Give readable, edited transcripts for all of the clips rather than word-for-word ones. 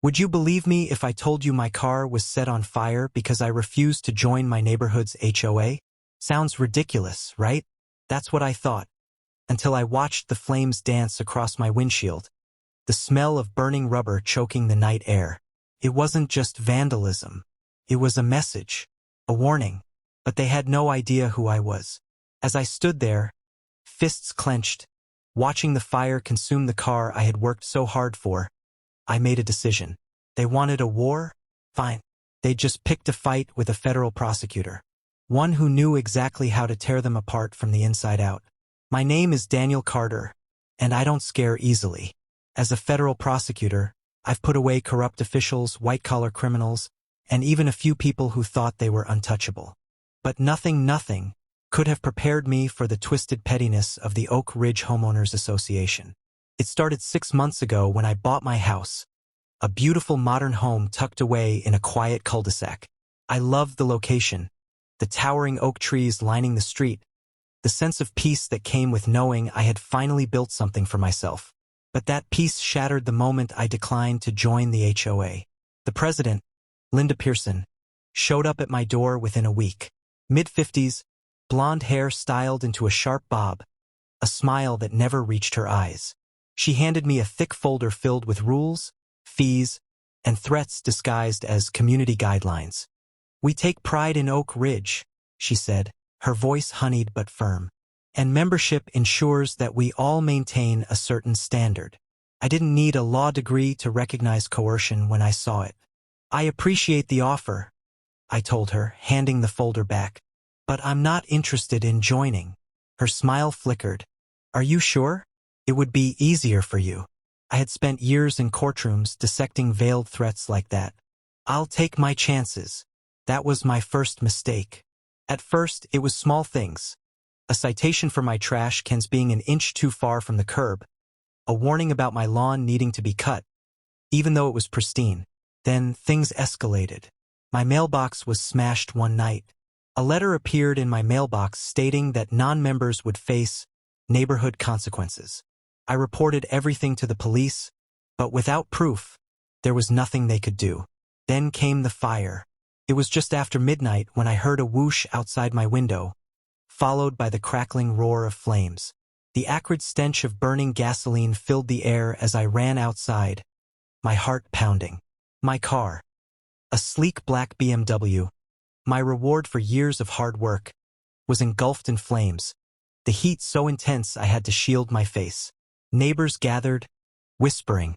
Would you believe me if I told you my car was set on fire because I refused to join my neighborhood's HOA? Sounds ridiculous, right? That's what I thought, until I watched the flames dance across my windshield, the smell of burning rubber choking the night air. It wasn't just vandalism. It was a message, a warning, but they had no idea who I was. As I stood there, fists clenched, watching the fire consume the car I had worked so hard for, I made a decision. They wanted a war? Fine. They just picked a fight with a federal prosecutor, one who knew exactly how to tear them apart from the inside out. My name is Daniel Carter, and I don't scare easily. As a federal prosecutor, I've put away corrupt officials, white-collar criminals, and even a few people who thought they were untouchable. But nothing could have prepared me for the twisted pettiness of the Oak Ridge Homeowners Association. It started 6 months ago when I bought my house, a beautiful modern home tucked away in a quiet cul-de-sac. I loved the location, the towering oak trees lining the street, the sense of peace that came with knowing I had finally built something for myself. But that peace shattered the moment I declined to join the HOA. The president, Linda Pearson, showed up at my door within a week. Mid-50s, blonde hair styled into a sharp bob, a smile that never reached her eyes. She handed me a thick folder filled with rules, fees, and threats disguised as community guidelines. "We take pride in Oak Ridge," she said, her voice honeyed but firm. "And membership ensures that we all maintain a certain standard." I didn't need a law degree to recognize coercion when I saw it. "I appreciate the offer," I told her, handing the folder back, "but I'm not interested in joining." Her smile flickered. "Are you sure? It would be easier for you." I had spent years in courtrooms dissecting veiled threats like that. "I'll take my chances." That was my first mistake. At first, it was small things. A citation for my trash cans being an inch too far from the curb, a warning about my lawn needing to be cut, even though it was pristine. Then things escalated. My mailbox was smashed one night. A letter appeared in my mailbox stating that non-members would face neighborhood consequences. I reported everything to the police, but without proof, there was nothing they could do. Then came the fire. It was just after midnight when I heard a whoosh outside my window, followed by the crackling roar of flames. The acrid stench of burning gasoline filled the air as I ran outside, my heart pounding. My car, a sleek black BMW, my reward for years of hard work, was engulfed in flames, the heat so intense I had to shield my face. Neighbors gathered, whispering,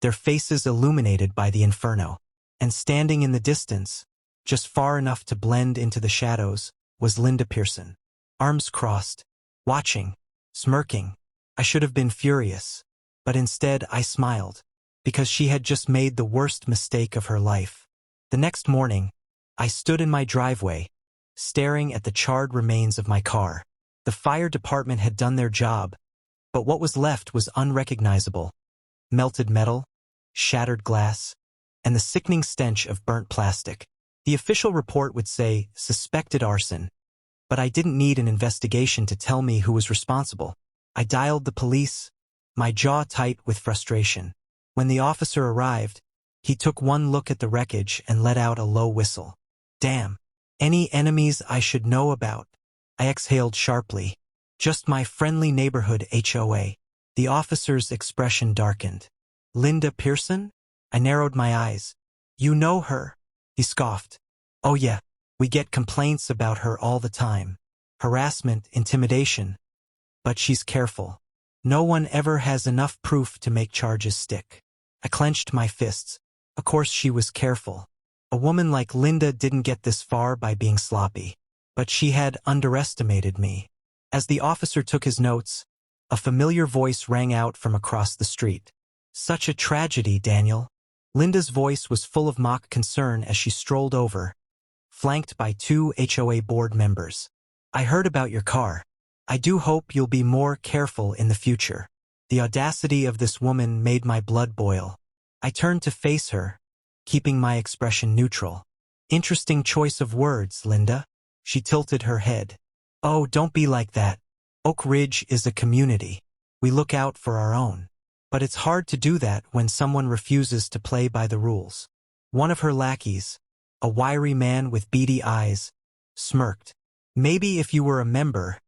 their faces illuminated by the inferno. And standing in the distance, just far enough to blend into the shadows, was Linda Pearson, arms crossed, watching, smirking. I should have been furious, but instead I smiled, because she had just made the worst mistake of her life. The next morning, I stood in my driveway, staring at the charred remains of my car. The fire department had done their job, but what was left was unrecognizable. Melted metal, shattered glass, and the sickening stench of burnt plastic. The official report would say suspected arson, but I didn't need an investigation to tell me who was responsible. I dialed the police, my jaw tight with frustration. When the officer arrived, he took one look at the wreckage and let out a low whistle. "Damn. Any enemies I should know about?" I exhaled sharply. "Just my friendly neighborhood HOA." The officer's expression darkened. "Linda Pearson?" I narrowed my eyes. "You know her?" He scoffed. "Oh yeah, we get complaints about her all the time. Harassment, intimidation. But she's careful. No one ever has enough proof to make charges stick." I clenched my fists. Of course she was careful. A woman like Linda didn't get this far by being sloppy. But she had underestimated me. As the officer took his notes, a familiar voice rang out from across the street. "Such a tragedy, Daniel." Linda's voice was full of mock concern as she strolled over, flanked by 2 HOA board members. "I heard about your car. I do hope you'll be more careful in the future." The audacity of this woman made my blood boil. I turned to face her, keeping my expression neutral. "Interesting choice of words, Linda." She tilted her head. "Oh, don't be like that. Oak Ridge is a community. We look out for our own." But it's hard to do that when someone refuses to play by the rules. One of her lackeys, a wiry man with beady eyes, smirked. Maybe if you were a member,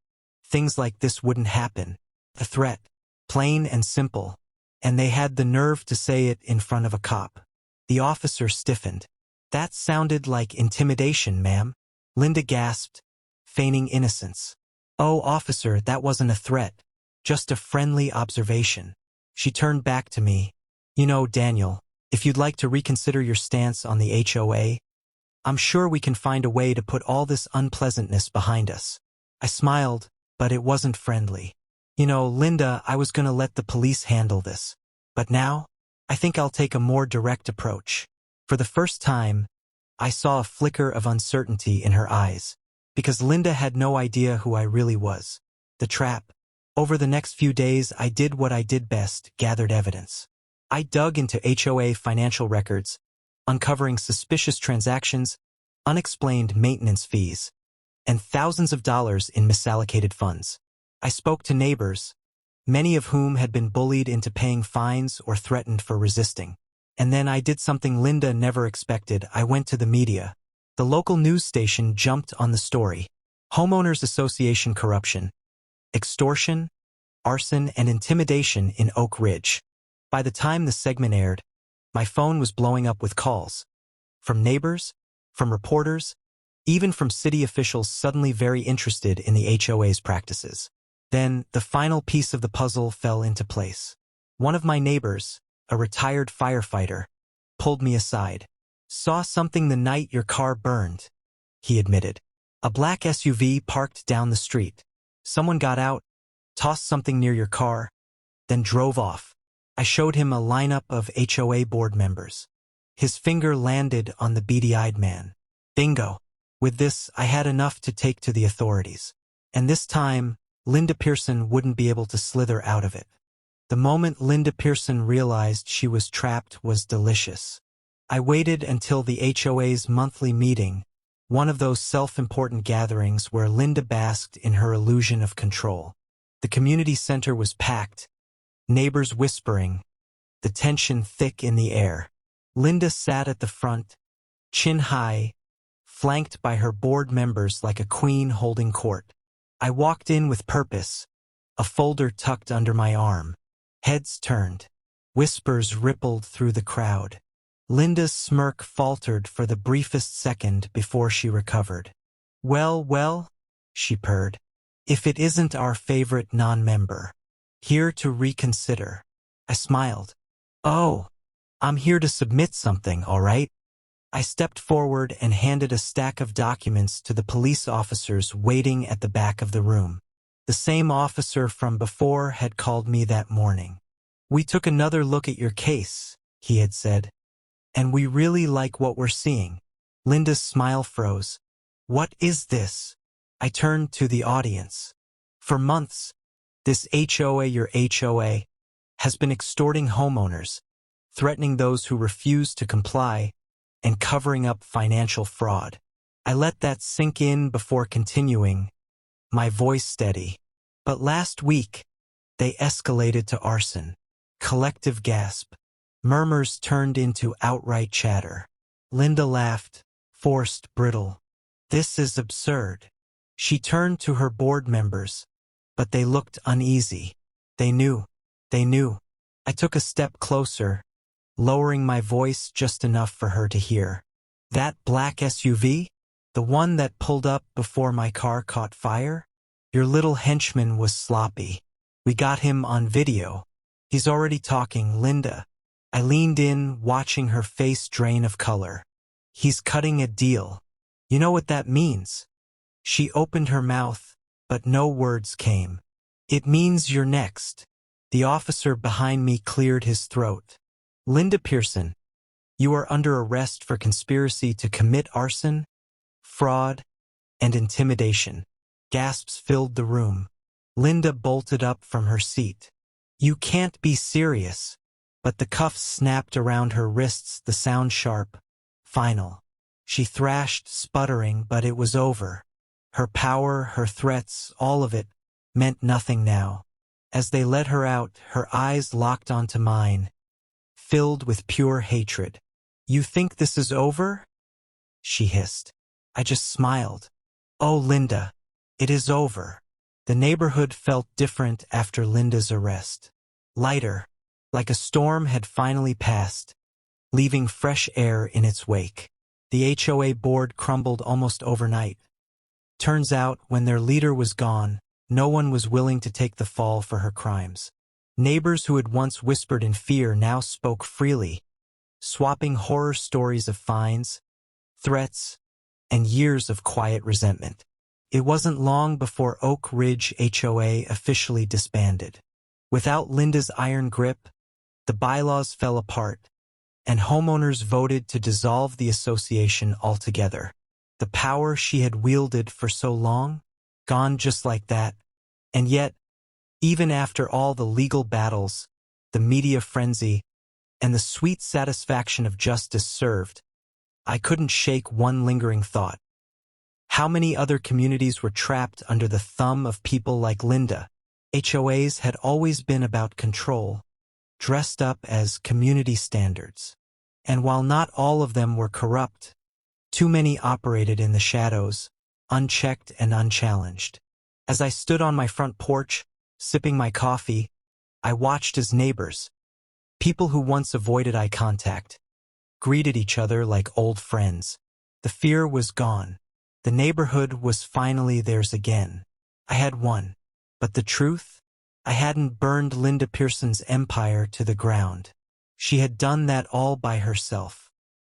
things like this wouldn't happen. A threat, plain and simple, and they had the nerve to say it in front of a cop. The officer stiffened. That sounded like intimidation, ma'am. Linda gasped, feigning innocence. Oh, officer, that wasn't a threat. Just a friendly observation. She turned back to me. You know, Daniel, if you'd like to reconsider your stance on the HOA, I'm sure we can find a way to put all this unpleasantness behind us. I smiled, but it wasn't friendly. You know, Linda, I was going to let the police handle this. But now, I think I'll take a more direct approach. For the first time, I saw a flicker of uncertainty in her eyes, because Linda had no idea who I really was. The trap. Over the next few days, I did what I did best, gathered evidence. I dug into HOA financial records, uncovering suspicious transactions, unexplained maintenance fees, and thousands of dollars in misallocated funds. I spoke to neighbors, many of whom had been bullied into paying fines or threatened for resisting. And then I did something Linda never expected. I went to the media. The local news station jumped on the story. Homeowners Association corruption, extortion, arson, and intimidation in Oak Ridge. By the time the segment aired, my phone was blowing up with calls. From neighbors, from reporters, even from city officials suddenly very interested in the HOA's practices. Then, the final piece of the puzzle fell into place. One of my neighbors, a retired firefighter, pulled me aside. Saw something the night your car burned, he admitted. A black SUV parked down the street. Someone got out, tossed something near your car, then drove off. I showed him a lineup of HOA board members. His finger landed on the beady-eyed man. Bingo. With this, I had enough to take to the authorities. And this time, Linda Pearson wouldn't be able to slither out of it. The moment Linda Pearson realized she was trapped was delicious. I waited until the HOA's monthly meeting, one of those self-important gatherings where Linda basked in her illusion of control. The community center was packed, neighbors whispering, the tension thick in the air. Linda sat at the front, chin high, flanked by her board members like a queen holding court. I walked in with purpose, a folder tucked under my arm. Heads turned. Whispers rippled through the crowd. Linda's smirk faltered for the briefest second before she recovered. Well, she purred. If it isn't our favorite non-member. Here to reconsider. I smiled. Oh, I'm here to submit something, all right? I stepped forward and handed a stack of documents to the police officers waiting at the back of the room. The same officer from before had called me that morning. We took another look at your case, he had said. And we really like what we're seeing. Linda's smile froze. What is this? I turned to the audience. For months, this HOA, your HOA, has been extorting homeowners, threatening those who refuse to comply, and covering up financial fraud. I let that sink in before continuing, my voice steady. But last week, they escalated to arson. Collective gasp. Murmurs turned into outright chatter. Linda laughed, forced, brittle. This is absurd. She turned to her board members, but they looked uneasy. They knew. I took a step closer, lowering my voice just enough for her to hear. That black SUV? The one that pulled up before my car caught fire? Your little henchman was sloppy. We got him on video. He's already talking, Linda. I leaned in, watching her face drain of color. He's cutting a deal. You know what that means? She opened her mouth, but no words came. It means you're next. The officer behind me cleared his throat. Linda Pearson, you are under arrest for conspiracy to commit arson, fraud, and intimidation. Gasps filled the room. Linda bolted up from her seat. You can't be serious. But the cuffs snapped around her wrists, the sound sharp. Final. She thrashed, sputtering, but it was over. Her power, her threats, all of it, meant nothing now. As they led her out, her eyes locked onto mine, filled with pure hatred. "You think this is over?" she hissed. I just smiled. "Oh, Linda, it is over." The neighborhood felt different after Linda's arrest. Lighter, like a storm had finally passed, leaving fresh air in its wake. The HOA board crumbled almost overnight. Turns out, when their leader was gone, no one was willing to take the fall for her crimes. Neighbors who had once whispered in fear now spoke freely, swapping horror stories of fines, threats, and years of quiet resentment. It wasn't long before Oak Ridge HOA officially disbanded. Without Linda's iron grip, the bylaws fell apart, and homeowners voted to dissolve the association altogether. The power she had wielded for so long, gone just like that. And yet, even after all the legal battles, the media frenzy, and the sweet satisfaction of justice served, I couldn't shake one lingering thought. How many other communities were trapped under the thumb of people like Linda? HOAs had always been about control, dressed up as community standards. And while not all of them were corrupt, too many operated in the shadows, unchecked and unchallenged. As I stood on my front porch, sipping my coffee, I watched as neighbors, people who once avoided eye contact, greeted each other like old friends. The fear was gone. The neighborhood was finally theirs again. I had won. But the truth? I hadn't burned Linda Pearson's empire to the ground. She had done that all by herself.